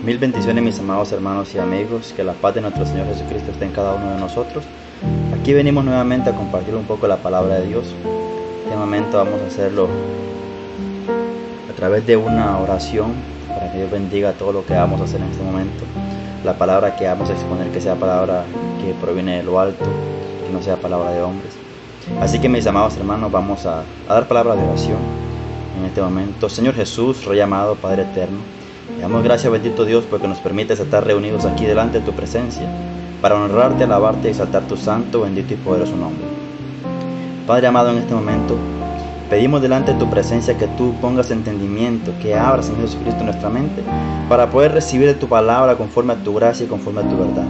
Mil bendiciones, mis amados hermanos y amigos, que la paz de nuestro Señor Jesucristo esté en cada uno de nosotros. Aquí venimos nuevamente a compartir un poco la palabra de Dios. En este momento vamos a hacerlo a través de una oración para que Dios bendiga todo lo que vamos a hacer en este momento. La palabra que vamos a exponer que sea palabra que proviene de lo alto, que no sea palabra de hombres. Así que, mis amados hermanos, vamos a dar palabra de oración en este momento. Señor Jesús, Rey amado, Padre eterno, te damos gracias, bendito Dios, porque nos permites estar reunidos aquí delante de tu presencia para honrarte, alabarte y exaltar tu santo, bendito y poderoso nombre. Padre amado, en este momento pedimos delante de tu presencia que tú pongas entendimiento, que abras, Señor Jesucristo, nuestra mente para poder recibir de tu palabra conforme a tu gracia y conforme a tu verdad.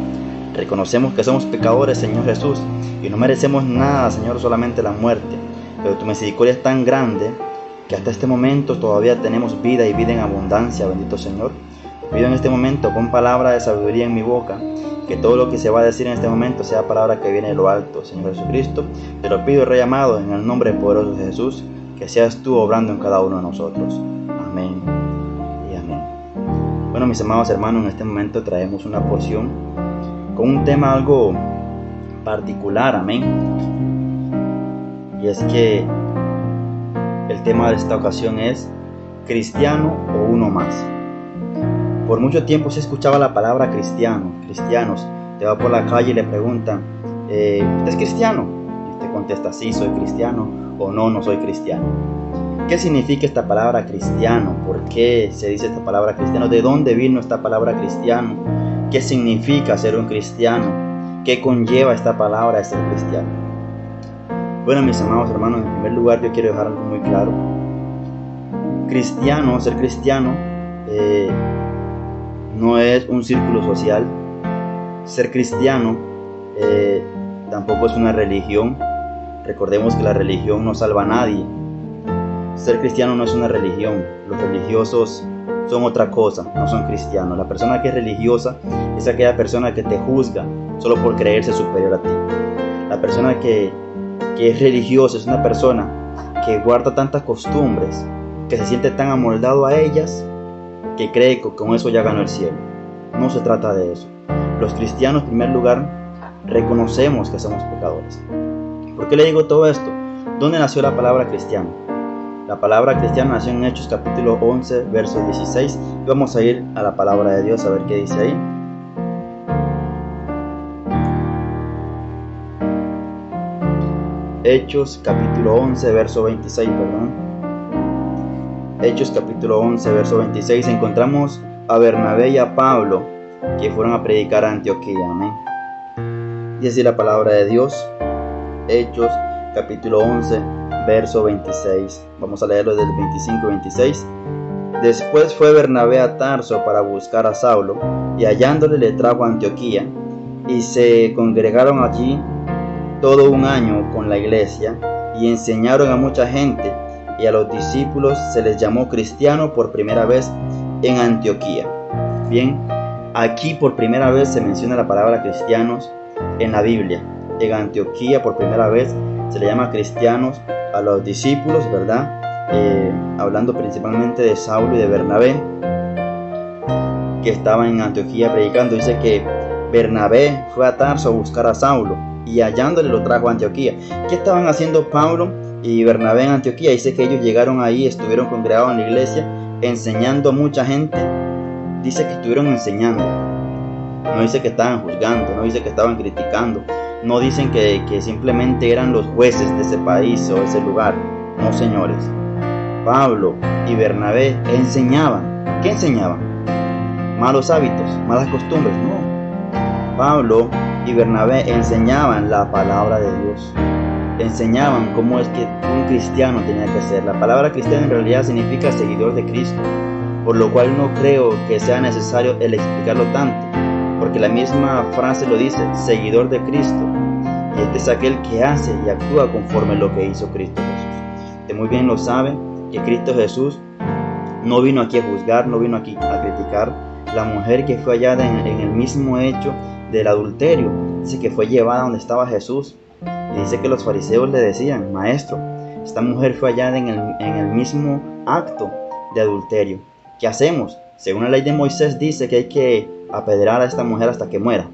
Reconocemos que somos pecadores, Señor Jesús, y no merecemos nada, Señor, solamente la muerte, pero tu misericordia es tan grande que hasta este momento todavía tenemos vida y vida en abundancia, bendito Señor. Pido en este momento, pon palabra de sabiduría en mi boca, que todo lo que se va a decir en este momento sea palabra que viene de lo alto, Señor Jesucristo. Te lo pido, Rey amado, en el nombre poderoso de Jesús, que seas tú obrando en cada uno de nosotros. Amén y amén. Bueno, mis amados hermanos, en este momento traemos una porción con un tema algo particular, amén. Y es que el tema de esta ocasión es cristiano o uno más. Por mucho tiempo se escuchaba la palabra cristiano, cristianos. Te va por la calle y le preguntan, ¿usted es cristiano? Y usted contesta, sí, soy cristiano, o no, no soy cristiano. ¿Qué significa esta palabra cristiano? ¿Por qué se dice esta palabra cristiano? ¿De dónde vino esta palabra cristiano? ¿Qué significa ser un cristiano? ¿Qué conlleva esta palabra de ser cristiano? Bueno, mis amados hermanos, en primer lugar yo quiero dejar algo muy claro. Cristiano, ser cristiano, no es un círculo social. Ser cristiano tampoco es una religión. Recordemos que la religión no salva a nadie. Ser cristiano no es una religión. Los religiosos son otra cosa, no son cristianos. La persona que es religiosa es aquella persona que te juzga solo por creerse superior a ti. La persona que es religiosa es una persona que guarda tantas costumbres, que se siente tan amoldado a ellas, que cree que con eso ya ganó el cielo. No se trata de eso. Los cristianos, en primer lugar, reconocemos que somos pecadores. ¿Por qué le digo todo esto? ¿Dónde nació la palabra cristiano? La palabra cristiano nació en Hechos capítulo 11, verso 16. Y vamos a ir a la palabra de Dios a ver qué dice ahí. Hechos capítulo 11, verso 26, Hechos capítulo 11, verso 26, encontramos a Bernabé y a Pablo que fueron a predicar a Antioquía, amén. Y así la palabra de Dios, Hechos capítulo 11, verso 26. Vamos a leerlo desde el 25 y 26. Después fue Bernabé a Tarso para buscar a Saulo, y hallándole le trajo a Antioquía, y se congregaron allí todo un año con la iglesia, y enseñaron a mucha gente, y a los discípulos se les llamó cristiano por primera vez en Antioquía. Bien, aquí por primera vez se menciona la palabra cristianos en la Biblia. En Antioquía por primera vez se le llama cristianos a los discípulos, ¿verdad? Hablando principalmente de Saulo y de Bernabé, que estaban en Antioquía predicando. Dice que Bernabé fue a Tarso a buscar a Saulo, y hallándole lo trajo a Antioquía. ¿Qué estaban haciendo Pablo y Bernabé en Antioquía? Dice que ellos llegaron ahí, estuvieron congregados en la iglesia, enseñando a mucha gente. Dice que estuvieron enseñando. No dice que estaban juzgando, no dice que estaban criticando. No dicen que simplemente eran los jueces de ese país o ese lugar. No, señores. Pablo y Bernabé enseñaban. ¿Qué enseñaban? Malos hábitos, malas costumbres. No. Pablo y Bernabé enseñaban la palabra de Dios. Enseñaban cómo es que un cristiano tenía que ser. La palabra cristiano en realidad significa seguidor de Cristo, por lo cual no creo que sea necesario el explicarlo tanto, porque la misma frase lo dice, seguidor de Cristo. Y este es aquel que hace y actúa conforme a lo que hizo Cristo Jesús. Usted muy bien lo sabe, que Cristo Jesús no vino aquí a juzgar, no vino aquí a criticar. La mujer que fue hallada en el mismo hecho del adulterio. Dice que fue llevada donde estaba Jesús. Y dice que los fariseos le decían: Maestro, esta mujer fue hallada en el mismo acto de adulterio. ¿Qué hacemos? Según la ley de Moisés dice que hay que apedrear a esta mujer hasta que muera.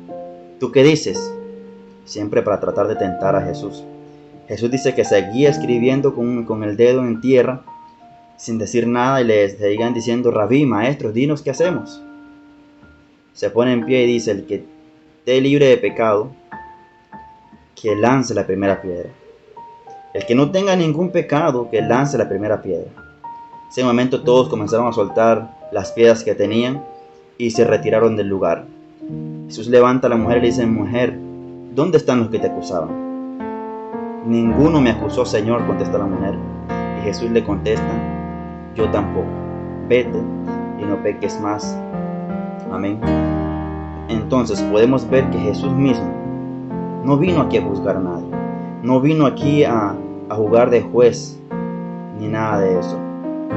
¿Tú qué dices? Siempre para tratar de tentar a Jesús. Jesús dice que seguía escribiendo con el dedo en tierra, sin decir nada, y les seguían diciendo: Rabí, maestro, dinos qué hacemos. Se pone en pie y dice: el que esté libre de pecado, que lance la primera piedra. El que no tenga ningún pecado, que lance la primera piedra. En ese momento todos comenzaron a soltar las piedras que tenían y se retiraron del lugar. Jesús levanta a la mujer y le dice: Mujer, ¿dónde están los que te acusaban? Ninguno me acusó, Señor, contesta la mujer. Y Jesús le contesta: yo tampoco. Vete y no peques más. Amén. Entonces podemos ver que Jesús mismo no vino aquí a juzgar a nadie. No vino aquí a jugar de juez ni nada de eso.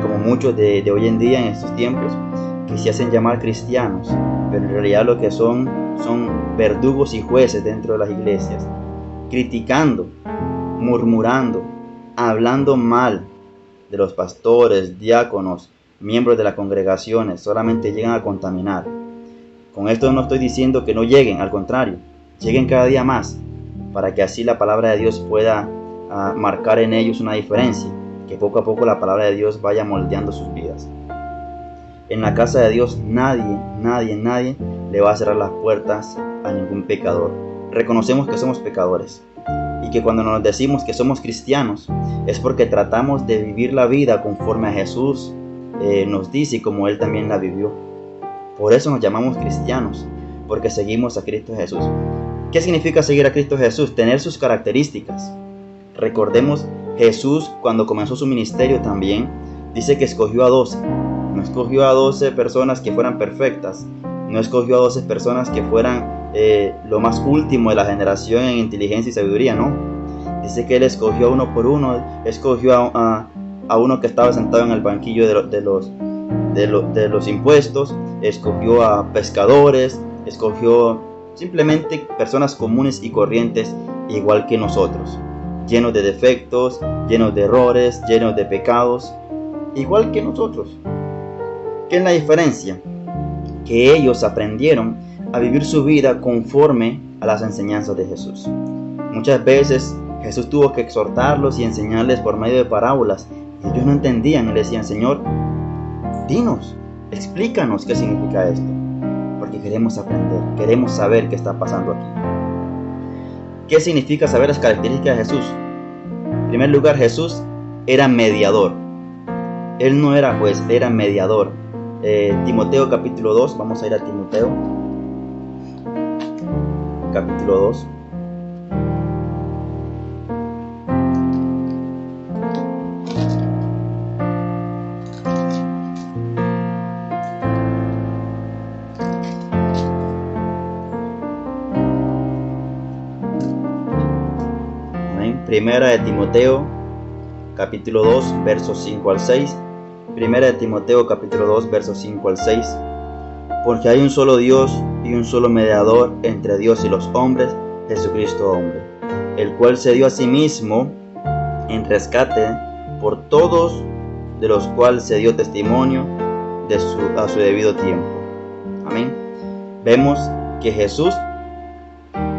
Como muchos de hoy en día, en estos tiempos, que se hacen llamar cristianos, pero en realidad lo que son verdugos y jueces dentro de las iglesias, criticando, murmurando, hablando mal de los pastores, diáconos, miembros de las congregaciones. Solamente llegan a contaminar. Con esto no estoy diciendo que no lleguen, al contrario, lleguen cada día más, para que así la palabra de Dios pueda marcar en ellos una diferencia, que poco a poco la palabra de Dios vaya moldeando sus vidas. En la casa de Dios nadie le va a cerrar las puertas a ningún pecador. Reconocemos que somos pecadores y que cuando nos decimos que somos cristianos es porque tratamos de vivir la vida conforme a Jesús nos dice y como Él también la vivió. Por eso nos llamamos cristianos, porque seguimos a Cristo Jesús. ¿Qué significa seguir a Cristo Jesús? Tener sus características. Recordemos, Jesús cuando comenzó su ministerio también dice que escogió a 12. No escogió a 12 personas que fueran perfectas. No escogió a 12 personas que fueran lo más último de la generación en inteligencia y sabiduría, no. Dice que Él escogió uno por uno. Escogió a uno que estaba sentado en el banquillo de los impuestos. Escogió a pescadores. Escogió simplemente personas comunes y corrientes, igual que nosotros, llenos de defectos, llenos de errores, llenos de pecados, igual que nosotros. ¿Qué es la diferencia? Que ellos aprendieron a vivir su vida conforme a las enseñanzas de Jesús. Muchas veces Jesús tuvo que exhortarlos y enseñarles por medio de parábolas. Ellos no entendían y le decían: Señor, dinos, explícanos qué significa esto. Porque queremos aprender, queremos saber qué está pasando aquí. ¿Qué significa saber las características de Jesús? En primer lugar, Jesús era mediador. Él no era juez, era mediador. Timoteo capítulo 2, vamos a ir a Timoteo capítulo 2. Primera de Timoteo capítulo 2 versos 5 al 6. Primera de Timoteo capítulo 2 versos 5 al 6. Porque hay un solo Dios y un solo mediador entre Dios y los hombres, Jesucristo hombre, el cual se dio a sí mismo en rescate por todos, de los cuales se dio testimonio a su debido tiempo. Amén. Vemos que Jesús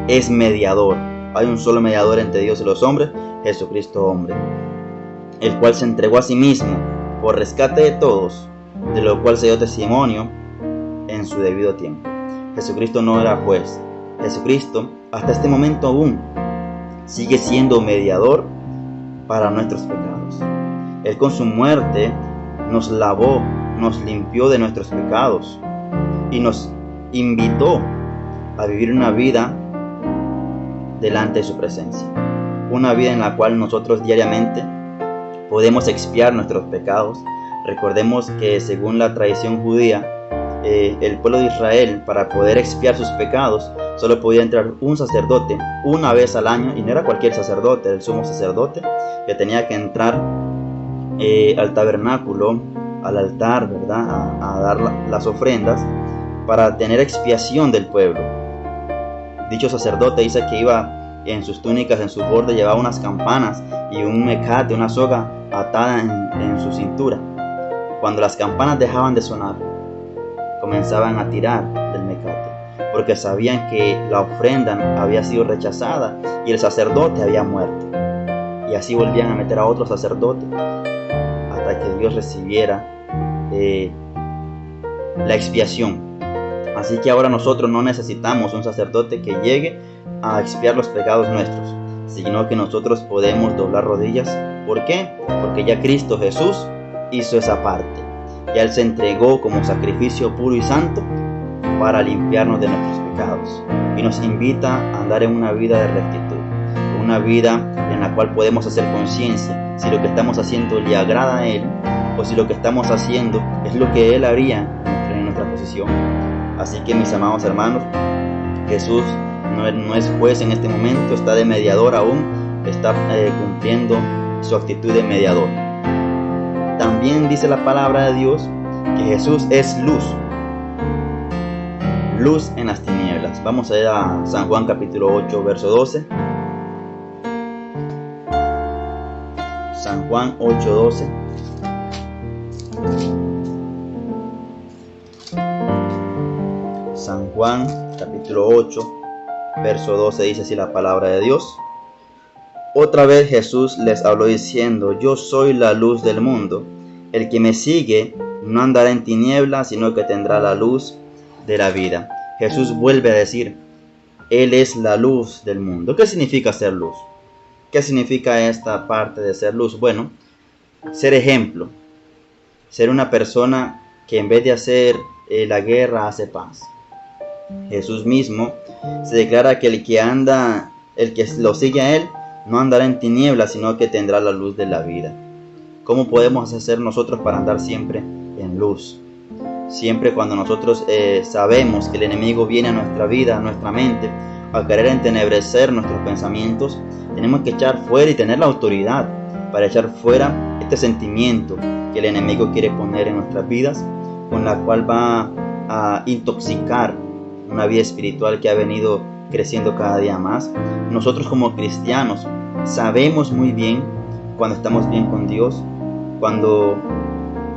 es mediador. Hay un solo mediador entre Dios y los hombres, Jesucristo hombre, el cual se entregó a sí mismo por rescate de todos, de lo cual se dio testimonio en su debido tiempo. Jesucristo no era juez. Jesucristo hasta este momento aún sigue siendo mediador para nuestros pecados. Él con su muerte nos lavó, nos limpió de nuestros pecados y nos invitó a vivir una vida delante de su presencia, una vida en la cual nosotros diariamente podemos expiar nuestros pecados. Recordemos que según la tradición judía, el pueblo de Israel, para poder expiar sus pecados, solo podía entrar un sacerdote una vez al año, y no era cualquier sacerdote, era el sumo sacerdote, que tenía que entrar al tabernáculo, al altar, ¿verdad? A dar las ofrendas para tener expiación del pueblo. Dicho sacerdote dice que iba en sus túnicas, en sus bordes, llevaba unas campanas y un mecate, una soga atada en su cintura. Cuando las campanas dejaban de sonar, comenzaban a tirar del mecate, porque sabían que la ofrenda había sido rechazada y el sacerdote había muerto. Y así volvían a meter a otro sacerdote hasta que Dios recibiera la expiación. Así que ahora nosotros no necesitamos un sacerdote que llegue a expiar los pecados nuestros, sino que nosotros podemos doblar rodillas. ¿Por qué? Porque ya Cristo Jesús hizo esa parte. Ya Él se entregó como sacrificio puro y santo para limpiarnos de nuestros pecados. Y nos invita a andar en una vida de rectitud, una vida en la cual podemos hacer conciencia si lo que estamos haciendo le agrada a Él o si lo que estamos haciendo es lo que Él haría en nuestra posición. Así que, mis amados hermanos, Jesús no es juez en este momento, está de mediador aún, está cumpliendo su actitud de mediador. También dice la palabra de Dios que Jesús es luz, luz en las tinieblas. Vamos a ir a San Juan capítulo 8, verso 12. San Juan 8, 12. San Juan capítulo 8, verso 12 dice así la palabra de Dios. Otra vez Jesús les habló diciendo: yo soy la luz del mundo. El que me sigue no andará en tinieblas, sino que tendrá la luz de la vida. Jesús vuelve a decir: Él es la luz del mundo. ¿Qué significa ser luz? ¿Qué significa esta parte de ser luz? Bueno, ser ejemplo. Ser una persona que en vez de hacer la guerra hace paz. Jesús mismo se declara que el que lo sigue a Él, no andará en tinieblas, sino que tendrá la luz de la vida. ¿Cómo podemos hacer nosotros para andar siempre en luz? Siempre cuando nosotros sabemos que el enemigo viene a nuestra vida, a nuestra mente, a querer entenebrecer nuestros pensamientos, tenemos que echar fuera y tener la autoridad para echar fuera este sentimiento que el enemigo quiere poner en nuestras vidas, con la cual va a intoxicar una vida espiritual que ha venido creciendo cada día más. Nosotros como cristianos sabemos muy bien cuando estamos bien con Dios, cuando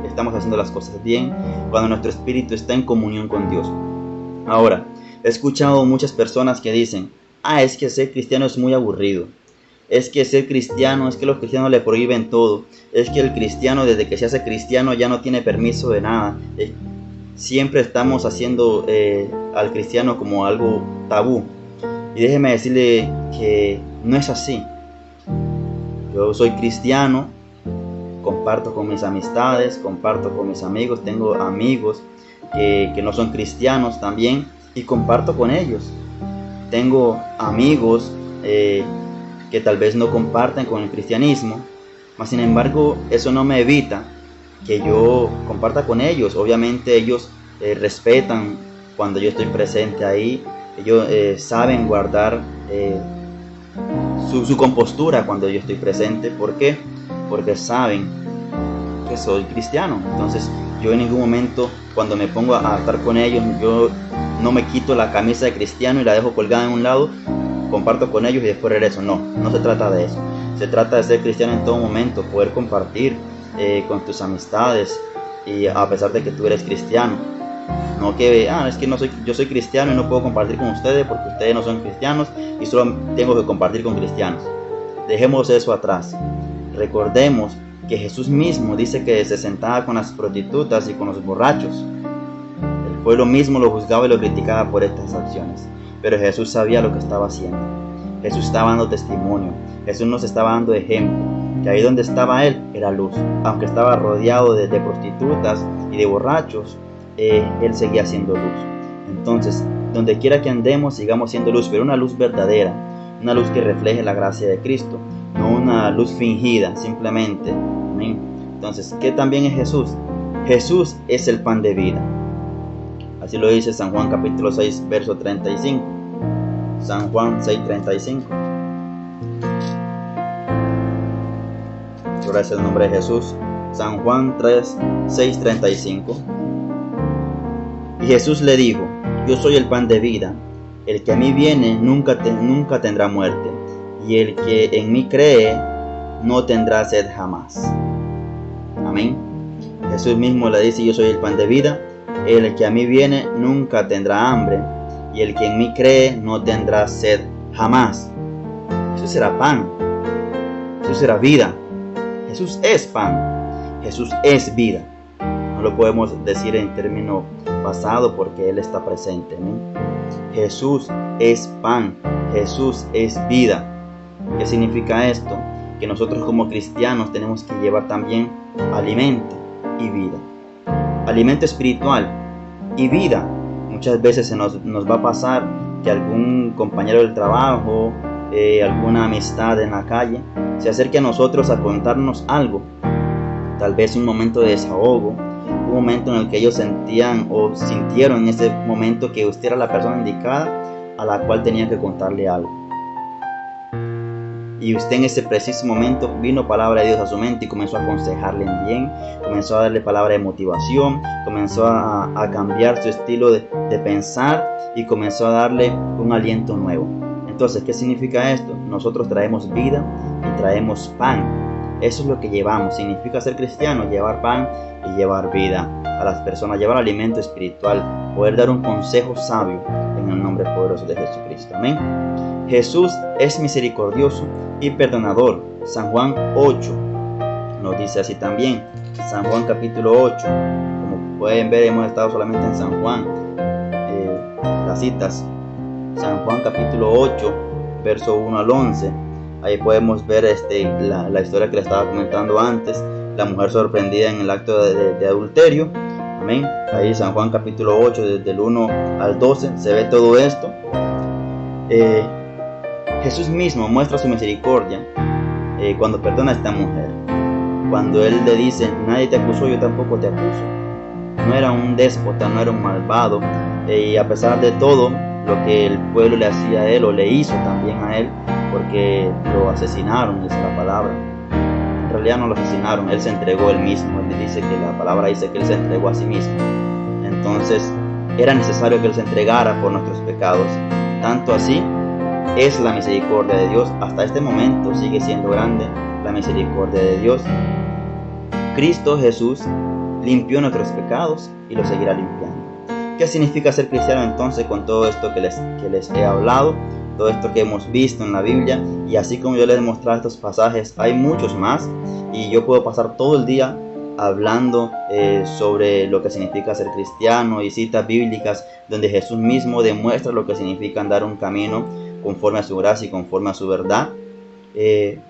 estamos haciendo las cosas bien, cuando nuestro espíritu está en comunión con Dios. Ahora, he escuchado muchas personas que dicen: es que ser cristiano es muy aburrido. Es que ser cristiano, es que los cristianos le prohíben todo. Es que el cristiano, desde que se hace cristiano, ya no tiene permiso de nada. Siempre estamos haciendo al cristiano como algo tabú. Y déjeme decirle que no es así. Yo soy cristiano, comparto con mis amistades, comparto con mis amigos. Tengo amigos que no son cristianos también y comparto con ellos. Tengo amigos que tal vez no comparten con el cristianismo, mas sin embargo eso no me evita que yo comparta con ellos. Obviamente ellos respetan cuando yo estoy presente ahí. Ellos saben guardar su compostura cuando yo estoy presente. ¿Por qué? Porque saben que soy cristiano. Entonces yo en ningún momento, cuando me pongo a estar con ellos, yo no me quito la camisa de cristiano y la dejo colgada en un lado, comparto con ellos y después regreso. No se trata de eso. Se trata de ser cristiano en todo momento, poder compartir con tus amistades, y a pesar de que tú eres cristiano. No que es que yo soy cristiano y no puedo compartir con ustedes porque ustedes no son cristianos y solo tengo que compartir con cristianos. Dejemos eso atrás. Recordemos que Jesús mismo dice que se sentaba con las prostitutas y con los borrachos. El pueblo mismo lo juzgaba y lo criticaba por estas acciones, pero Jesús sabía lo que estaba haciendo. Jesús estaba dando testimonio. Jesús nos estaba dando ejemplo, que ahí donde estaba Él era luz. Aunque estaba rodeado de prostitutas y de borrachos, Él seguía siendo luz. Entonces, donde quiera que andemos, sigamos siendo luz, pero una luz verdadera, una luz que refleje la gracia de Cristo, no una luz fingida simplemente. ¿Amén? Entonces, ¿qué también es Jesús? Jesús es el pan de vida. Así lo dice San Juan capítulo 6, verso 35. San Juan 6, 35. Gloria al nombre de Jesús. San Juan 6, 35. Y Jesús le dijo: yo soy el pan de vida. el que a mí viene nunca tendrá muerte, y el que en mí cree no tendrá sed jamás. Amén. Jesús mismo le dice: yo soy el pan de vida, el que a mí viene nunca tendrá hambre, y el que en mí cree no tendrá sed jamás. Jesús era pan, Jesús era vida, Jesús es pan, Jesús es vida. No lo podemos decir en término pasado porque Él está presente, ¿no? Jesús es pan, Jesús es vida. ¿Qué significa esto? Que nosotros como cristianos tenemos que llevar también alimento y vida. Alimento espiritual y vida. Muchas veces nos va a pasar que algún compañero del trabajo, alguna amistad en la calle, se acerque a nosotros a contarnos algo. Tal vez un momento de desahogo, un momento en el que ellos sentían o sintieron en ese momento que usted era la persona indicada a la cual tenía que contarle algo. Y usted en ese preciso momento vino palabra de Dios a su mente y comenzó a aconsejarle en bien, comenzó a darle palabra de motivación, comenzó a cambiar su estilo de pensar y comenzó a darle un aliento nuevo. Entonces, ¿qué significa esto? Nosotros traemos vida y traemos pan. Eso es lo que llevamos. Significa ser cristiano, llevar pan y llevar vida a las personas, llevar alimento espiritual, poder dar un consejo sabio en el nombre poderoso de Jesucristo. Amén. Jesús es misericordioso y perdonador. San Juan 8 nos dice así también. San Juan capítulo 8. Como pueden ver, hemos estado solamente en San Juan. Las citas. San Juan capítulo 8, verso 1 al 11. Ahí podemos ver la historia que le estaba comentando antes. La mujer sorprendida en el acto de adulterio. Amén. Ahí San Juan capítulo 8, desde el 1 al 12, se ve todo esto. Jesús mismo muestra su misericordia cuando perdona a esta mujer. Cuando Él le dice: nadie te acusó, yo tampoco te acuso. No era un déspota, no era un malvado. Y a pesar de todo lo que el pueblo le hacía a Él, o le hizo también a Él, porque lo asesinaron, dice la palabra. En realidad no lo asesinaron, Él se entregó Él mismo. Él dice que la palabra dice que Él se entregó a sí mismo. Entonces era necesario que Él se entregara por nuestros pecados. Tanto así es la misericordia de Dios. Hasta este momento sigue siendo grande la misericordia de Dios. Cristo Jesús limpió nuestros pecados y los seguirá limpiando. ¿Qué significa ser cristiano entonces con todo esto que les he hablado? Todo esto que hemos visto en la Biblia. Y así como yo les he mostrado estos pasajes, hay muchos más. Y yo puedo pasar todo el día hablando sobre lo que significa ser cristiano, y citas bíblicas donde Jesús mismo demuestra lo que significa andar un camino conforme a su gracia y conforme a su verdad.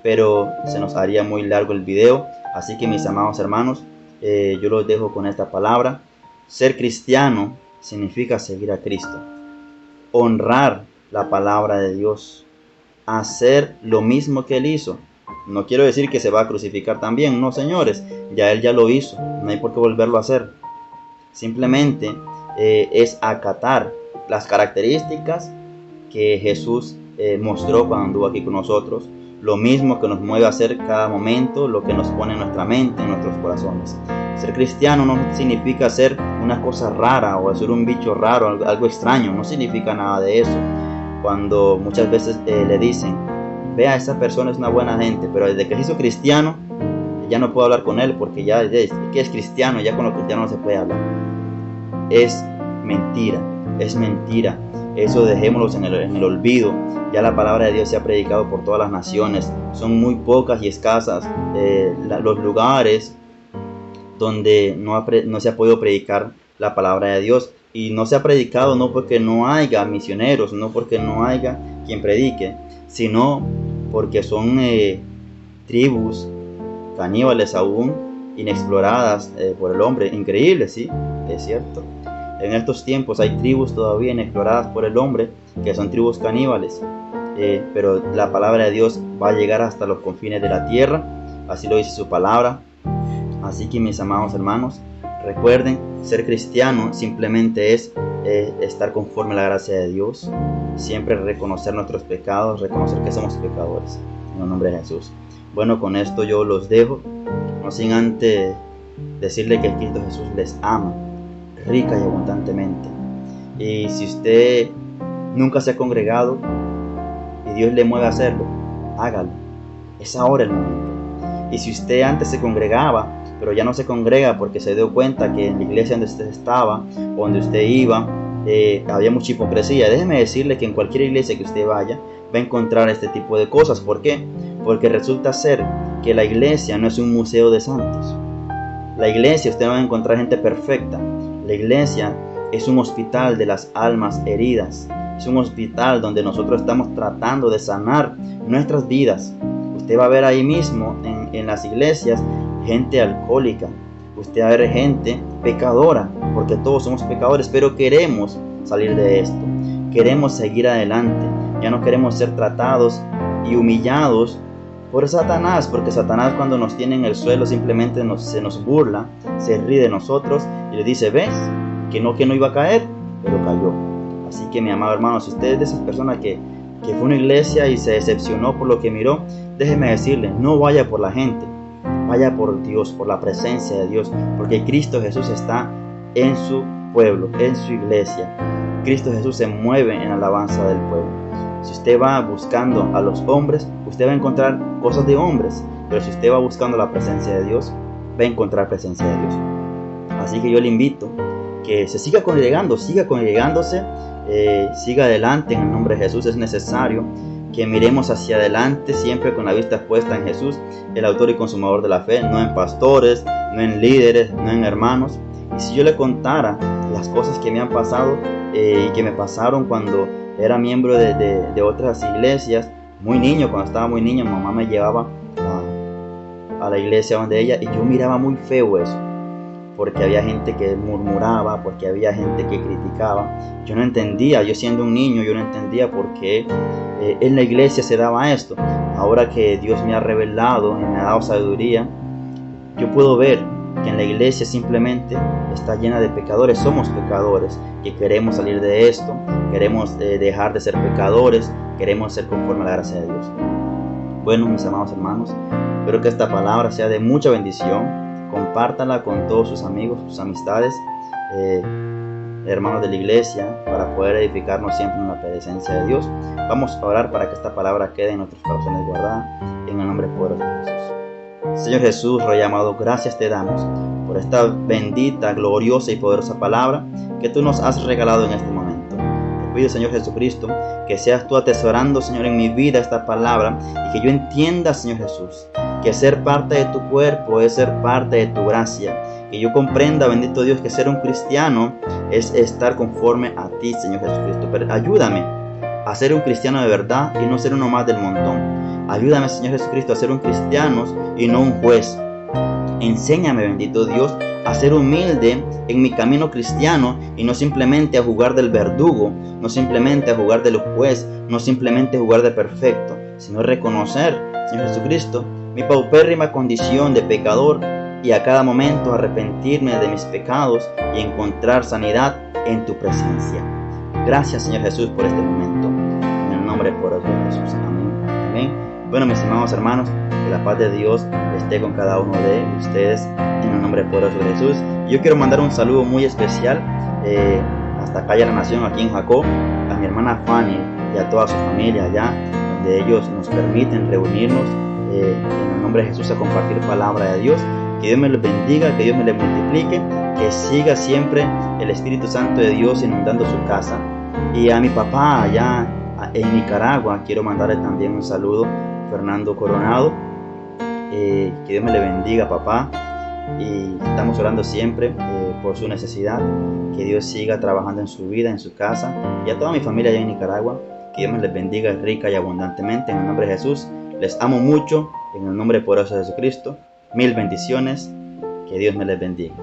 Pero se nos haría muy largo el video. Así que, mis amados hermanos, yo los dejo con esta palabra. Ser cristiano significa seguir a Cristo, honrar la palabra de Dios, hacer lo mismo que Él hizo. No quiero decir que se va a crucificar también, no, señores, Él ya lo hizo, no hay por qué volverlo a hacer. Simplemente es acatar las características que Jesús mostró cuando anduvo aquí con nosotros, lo mismo que nos mueve a hacer cada momento, lo que nos pone en nuestra mente, en nuestros corazones. Ser cristiano no significa ser una cosa rara o ser un bicho raro, algo extraño, no significa nada de eso. Cuando muchas veces le dicen: vea, esa persona es una buena gente, pero desde que se hizo cristiano ya no puedo hablar con él porque ya es cristiano, ya con los cristianos no se puede hablar. Es mentira, es mentira. Eso dejémoslo en el olvido. Ya la palabra de Dios se ha predicado por todas las naciones. Son muy pocas y escasas los lugares donde no se ha podido predicar la palabra de Dios. Y no se ha predicado no porque no haya misioneros, no porque no haya quien predique, sino porque son tribus caníbales aún, inexploradas por el hombre. Increíble, sí, es cierto. En estos tiempos hay tribus todavía inexploradas por el hombre, que son tribus caníbales. Pero la palabra de Dios va a llegar hasta los confines de la tierra, así lo dice su palabra. Así que, mis amados hermanos, recuerden, ser cristiano simplemente es estar conforme a la gracia de Dios, siempre reconocer nuestros pecados, reconocer que somos pecadores, en el nombre de Jesús. Bueno, con esto yo los dejo, no sin antes decirle que Cristo Jesús les ama rica y abundantemente. Y si usted nunca se ha congregado y Dios le mueve a hacerlo, hágalo. Es ahora el momento. Y si usted antes se congregaba, pero ya no se congrega porque se dio cuenta que en la iglesia donde usted estaba, o donde usted iba, había mucha hipocresía, déjeme decirle que en cualquier iglesia que usted vaya, va a encontrar este tipo de cosas. ¿Por qué? Porque resulta ser que la iglesia no es un museo de santos. La iglesia, usted no va a encontrar gente perfecta. La iglesia es un hospital de las almas heridas. Es un hospital donde nosotros estamos tratando de sanar nuestras vidas. Usted va a ver ahí mismo en las iglesias gente alcohólica. Usted va a ver gente pecadora, porque todos somos pecadores, pero queremos salir de esto. Queremos seguir adelante. Ya no queremos ser tratados y humillados por Satanás, porque Satanás, cuando nos tiene en el suelo, simplemente se nos burla, se ríe de nosotros y le dice: ¿ves? Que no iba a caer, pero cayó. Así que, mi amado hermano, si usted es de esas personas que fue a una iglesia y se decepcionó por lo que miró, déjeme decirle, no vaya por la gente, vaya por Dios, por la presencia de Dios, porque Cristo Jesús está en su pueblo, en su iglesia. Cristo Jesús se mueve en alabanza del pueblo. Si usted va buscando a los hombres, usted va a encontrar cosas de hombres, pero si usted va buscando la presencia de Dios, va a encontrar presencia de Dios. Así que yo le invito que se siga congregando, siga congregándose, siga adelante en el nombre de Jesús. Es necesario que miremos hacia adelante siempre con la vista puesta en Jesús, el autor y consumador de la fe, no en pastores, no en líderes, no en hermanos. Y si yo le contara las cosas que me han pasado y que me pasaron cuando era miembro de otras iglesias, muy niño, cuando estaba muy niño, mamá me llevaba a la iglesia donde ella, y yo miraba muy feo eso, porque había gente que murmuraba, porque había gente que criticaba. Yo no entendía, yo siendo un niño, yo no entendía por qué en la iglesia se daba esto. Ahora que Dios me ha revelado y me ha dado sabiduría, yo puedo ver que en la iglesia simplemente está llena de pecadores. Somos pecadores que queremos salir de esto, queremos dejar de ser pecadores, queremos ser conforme a la gracia de Dios. Bueno, mis amados hermanos, espero que esta palabra sea de mucha bendición. Compártala con todos sus amigos, sus amistades, hermanos de la iglesia, para poder edificarnos siempre en la presencia de Dios. Vamos a orar para que esta palabra quede en nuestros corazones guardada, en el nombre poderoso de Jesús. Señor Jesús, Rey amado, gracias te damos por esta bendita, gloriosa y poderosa palabra que tú nos has regalado en este momento. Te pido, Señor Jesucristo, que seas tú atesorando, Señor, en mi vida esta palabra, y que yo entienda, Señor Jesús, que ser parte de tu cuerpo es ser parte de tu gracia. Que yo comprenda, bendito Dios, que ser un cristiano es estar conforme a ti, Señor Jesucristo. Pero ayúdame a ser un cristiano de verdad y no ser uno más del montón. Ayúdame, Señor Jesucristo, a ser un cristiano y no un juez. Enséñame, bendito Dios, a ser humilde en mi camino cristiano y no simplemente a jugar del verdugo, no simplemente a jugar del juez, no simplemente a jugar de perfecto, sino reconocer, Señor Jesucristo, mi paupérrima condición de pecador, y a cada momento arrepentirme de mis pecados y encontrar sanidad en tu presencia. Gracias, Señor Jesús, por este momento. En el nombre poderoso de Jesús. Amén. Amén. Bueno, mis amados hermanos, que la paz de Dios esté con cada uno de ustedes en el nombre poderoso de Jesús. Yo quiero mandar un saludo muy especial hasta acá en la nación, aquí en Jacob, a mi hermana Fanny y a toda su familia allá, donde ellos nos permiten reunirnos en el nombre de Jesús a compartir palabra de Dios. Que Dios me les bendiga, que Dios me les multiplique, que siga siempre el Espíritu Santo de Dios inundando su casa. Y a mi papá allá en Nicaragua, quiero mandarle también un saludo, Fernando Coronado. Que Dios me le bendiga, papá. Y estamos orando siempre por su necesidad. Que Dios siga trabajando en su vida, en su casa. Y a toda mi familia allá en Nicaragua, que Dios me les bendiga rica y abundantemente en el nombre de Jesús. Les amo mucho en el nombre poderoso de Jesucristo. Mil bendiciones, que Dios me les bendiga.